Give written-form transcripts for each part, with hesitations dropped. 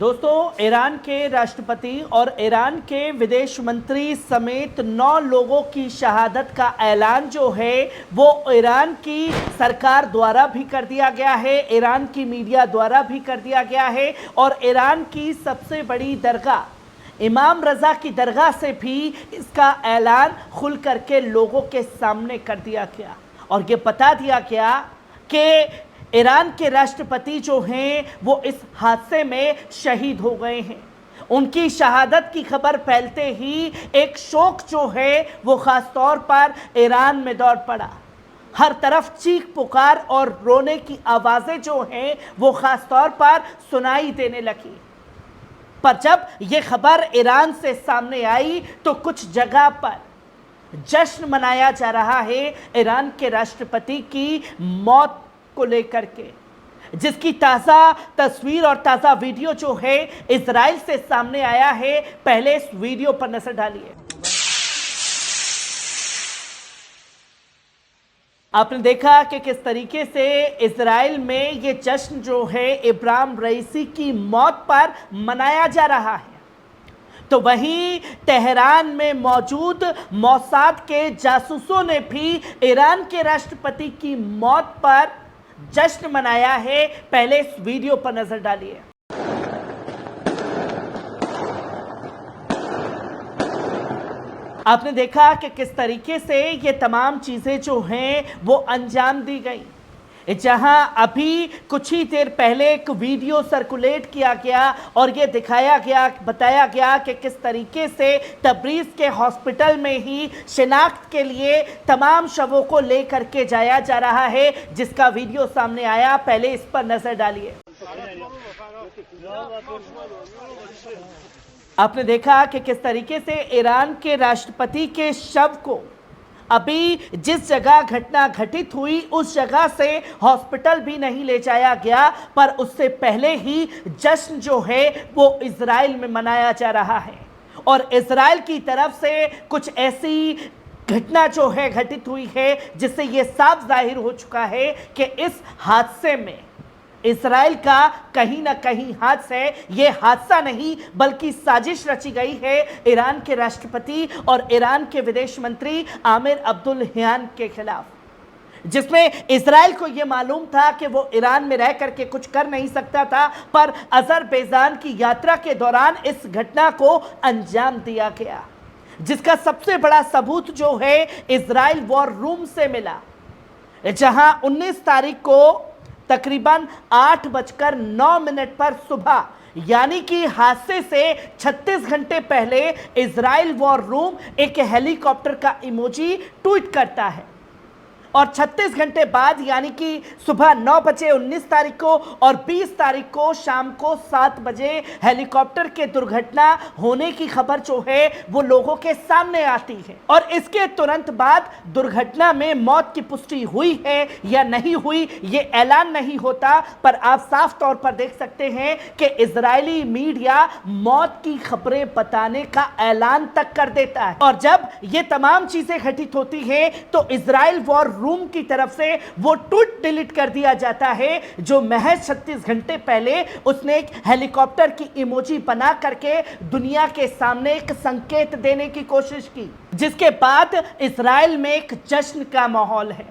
दोस्तों, ईरान के राष्ट्रपति और ईरान के विदेश मंत्री समेत 9 लोगों की शहादत का ऐलान जो है वो ईरान की सरकार द्वारा भी कर दिया गया है, ईरान की मीडिया द्वारा भी कर दिया गया है और ईरान की सबसे बड़ी दरगाह इमाम रज़ा की दरगाह से भी इसका ऐलान खुल करके लोगों के सामने कर दिया गया और ये बता दिया गया कि ईरान के राष्ट्रपति जो हैं वो इस हादसे में शहीद हो गए हैं। उनकी शहादत की खबर फैलते ही एक शोक जो है वो खास तौर पर ईरान में दौड़ पड़ा। हर तरफ चीख पुकार और रोने की आवाज़ें जो हैं वो खास तौर पर सुनाई देने लगी। पर जब ये खबर ईरान से सामने आई तो कुछ जगह पर जश्न मनाया जा रहा है ईरान के राष्ट्रपति की मौत को लेकर के, जिसकी ताज़ा तस्वीर और ताज़ा वीडियो जो है इजराइल से सामने आया है। पहले इस वीडियो पर नजर डालिए। आपने देखा कि किस तरीके से इजराइल में ये जश्न जो है इब्राहिम रईसी की मौत पर मनाया जा रहा है, तो वहीं तेहरान में मौजूद मोसाद के जासूसों ने भी ईरान के राष्ट्रपति की मौत पर जश्न मनाया है। पहले इस वीडियो पर नजर डालिए। आपने देखा कि किस तरीके से ये तमाम चीजें जो हैं वो अंजाम दी गई। जहां अभी कुछ ही देर पहले एक वीडियो सर्कुलेट किया गया और ये दिखाया गया, बताया गया कि किस तरीके से तबरीज के हॉस्पिटल में ही शिनाख्त के लिए तमाम शवों को लेकर के जाया जा रहा है, जिसका वीडियो सामने आया। पहले इस पर नजर डालिए। आपने देखा कि किस तरीके से ईरान के राष्ट्रपति के शव को अभी जिस जगह घटना घटित हुई उस जगह से हॉस्पिटल भी नहीं ले जाया गया, पर उससे पहले ही जश्न जो है वो इजराइल में मनाया जा रहा है और इजराइल की तरफ से कुछ ऐसी घटना जो है घटित हुई है जिससे ये साफ जाहिर हो चुका है कि इस हादसे में इजराइल का कहीं ना कहीं हाथ है। ये हादसा नहीं बल्कि साजिश रची गई है ईरान के राष्ट्रपति और ईरान के विदेश मंत्री आमिर अब्दुल्लाहियान के खिलाफ, जिसमें इजराइल को यह मालूम था कि वो ईरान में रह करके कुछ कर नहीं सकता था, पर अजरबैजान की यात्रा के दौरान इस घटना को अंजाम दिया गया, जिसका सबसे बड़ा सबूत जो है इजराइल वॉर रूम से मिला, जहां 19 तारीख को तकरीबन 8:09 पर सुबह यानी कि हादसे से 36 घंटे पहले इजराइल वॉर रूम एक हेलीकॉप्टर का इमोजी ट्वीट करता है और 36 घंटे बाद यानी कि सुबह 9 बजे 19 तारीख को और 20 तारीख को शाम को 7 बजे हेलीकॉप्टर के दुर्घटना होने की खबर जो है वो लोगों के सामने आती है और इसके तुरंत बाद दुर्घटना में मौत की पुष्टि हुई है या नहीं हुई ये ऐलान नहीं होता, पर आप साफ तौर पर देख सकते हैं कि इजरायली मीडिया मौत की खबरें बताने का ऐलान तक कर देता है। और जब ये तमाम चीजें घटित होती हैं तो इजराइल वॉर रूम की तरफ से वो ट्वीट डिलीट कर दिया जाता है जो महज 36 घंटे पहले उसने एक हेलीकॉप्टर की इमोजी बना करके दुनिया के सामने एक संकेत देने की कोशिश की, जिसके बाद इजराइल में एक जश्न का माहौल है।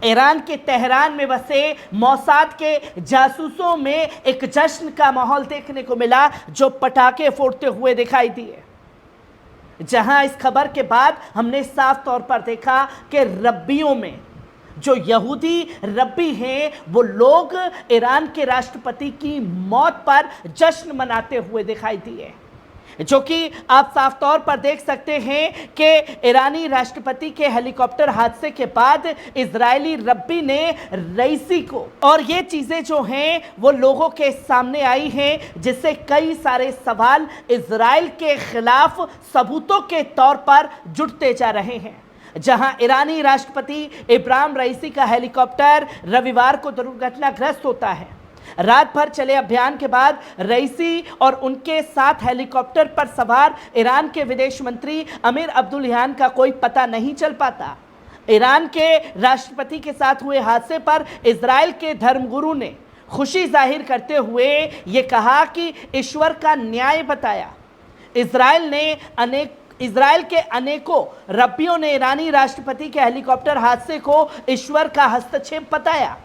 ईरान के तेहरान में बसे मोसाद के जासूसों में एक जश्न का माहौल देखने को मिला जो पटाखे फोड़ते हुए दिखाई दिए, जहां इस खबर के बाद हमने साफ तौर पर देखा कि रब्बियों में जो यहूदी रब्बी हैं वो लोग ईरान के राष्ट्रपति की मौत पर जश्न मनाते हुए दिखाई दिए, जो कि आप साफ तौर पर देख सकते हैं कि ईरानी राष्ट्रपति के हेलीकॉप्टर हादसे के बाद इजरायली रब्बी ने रईसी को, और ये चीज़ें जो हैं वो लोगों के सामने आई हैं, जिससे कई सारे सवाल इजराइल के खिलाफ सबूतों के तौर पर जुड़ते जा रहे हैं। जहां ईरानी राष्ट्रपति इब्राहिम रईसी का हेलीकॉप्टर रविवार को दुर्घटनाग्रस्त होता है, रात भर चले अभियान के बाद रईसी और उनके साथ हेलीकॉप्टर पर सवार ईरान के विदेश मंत्री आमिर अब्दुल्लाहियान का कोई पता नहीं चल पाता। ईरान के राष्ट्रपति के साथ हुए हादसे पर इजराइल के धर्मगुरु ने खुशी जाहिर करते हुए ये कहा कि ईश्वर का न्याय बताया। इजराइल के अनेकों रब्बियों ने ईरानी राष्ट्रपति के हेलीकॉप्टर हादसे को ईश्वर का हस्तक्षेप बताया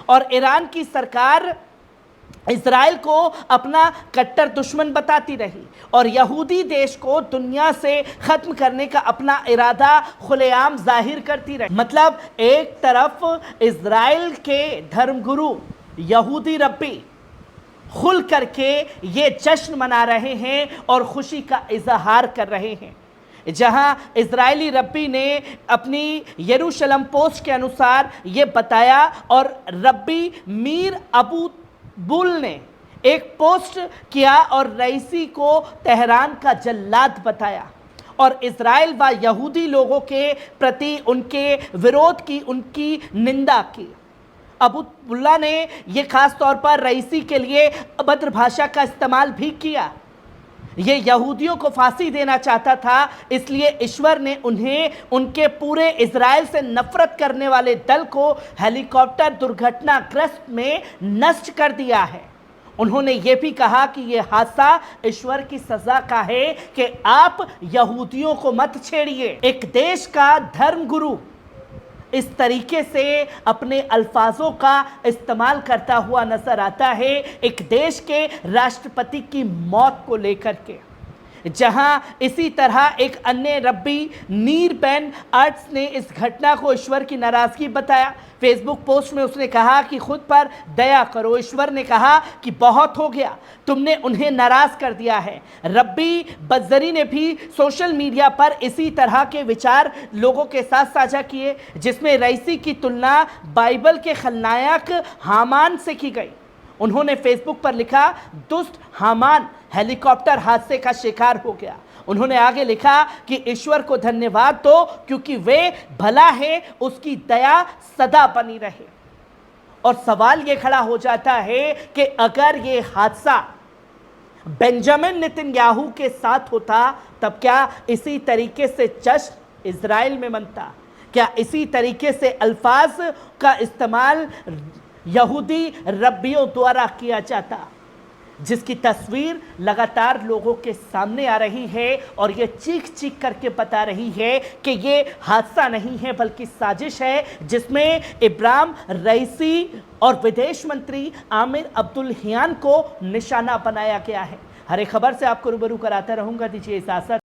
और ईरान की सरकार इजराइल को अपना कट्टर दुश्मन बताती रही और यहूदी देश को दुनिया से खत्म करने का अपना इरादा खुलेआम जाहिर करती रही। मतलब एक तरफ इजराइल के धर्मगुरु यहूदी रब्बी खुल करके ये जश्न मना रहे हैं और खुशी का इजहार कर रहे हैं, जहां इजरायली रब्बी ने अपनी यरूशलेम पोस्ट के अनुसार ये बताया और रब्बी मीर अबू बुल ने एक पोस्ट किया और रईसी को तेहरान का जल्लाद बताया और इजराइल व यहूदी लोगों के प्रति उनके विरोध की, उनकी निंदा की। अबूबुल्ला ने यह खास तौर पर रईसी के लिए अभद्र भाषा का इस्तेमाल भी किया। ये यहूदियों को फांसी देना चाहता था, इसलिए ईश्वर ने उन्हें उनके पूरे इजराइल से नफरत करने वाले दल को हेलीकॉप्टर दुर्घटनाग्रस्त में नष्ट कर दिया है। उन्होंने ये भी कहा कि यह हादसा ईश्वर की सजा का है कि आप यहूदियों को मत छेड़िए। एक देश का धर्मगुरु इस तरीके से अपने अल्फाजों का इस्तेमाल करता हुआ नजर आता है एक देश के राष्ट्रपति की मौत को लेकर के, जहां इसी तरह एक अन्य रब्बी नीर बेन अर्ट्स ने इस घटना को ईश्वर की नाराजगी बताया। फेसबुक पोस्ट में उसने कहा कि खुद पर दया करो। ईश्वर ने कहा कि बहुत हो गया, तुमने उन्हें नाराज कर दिया है। रब्बी बज्जरी ने भी सोशल मीडिया पर इसी तरह के विचार लोगों के साथ साझा किए, जिसमें रईसी की तुलना बाइबल के खलनायक हामान से की गई। उन्होंने फेसबुक पर लिखा, दुष्ट हामान हेलीकॉप्टर हादसे का शिकार हो गया। उन्होंने आगे लिखा कि ईश्वर को धन्यवाद दो क्योंकि वे भला है, उसकी दया सदा बनी रहे। और सवाल ये खड़ा हो जाता है कि अगर ये हादसा बेंजामिन नेतन्याहू के साथ होता तब क्या इसी तरीके से जश्न इजराइल में मनता? क्या इसी तरीके से अल्फाज का इस्तेमाल यहूदी रब्बियों द्वारा किया जाता? जिसकी तस्वीर लगातार लोगों के सामने आ रही है और ये चीख चीख करके बता रही है कि ये हादसा नहीं है बल्कि साजिश है, जिसमें इब्राहिम रईसी और विदेश मंत्री आमिर अब्दुल्लाहियान को निशाना बनाया गया है। हर एक खबर से आपको रूबरू कराता रहूंगा। दीजिए इजाजत।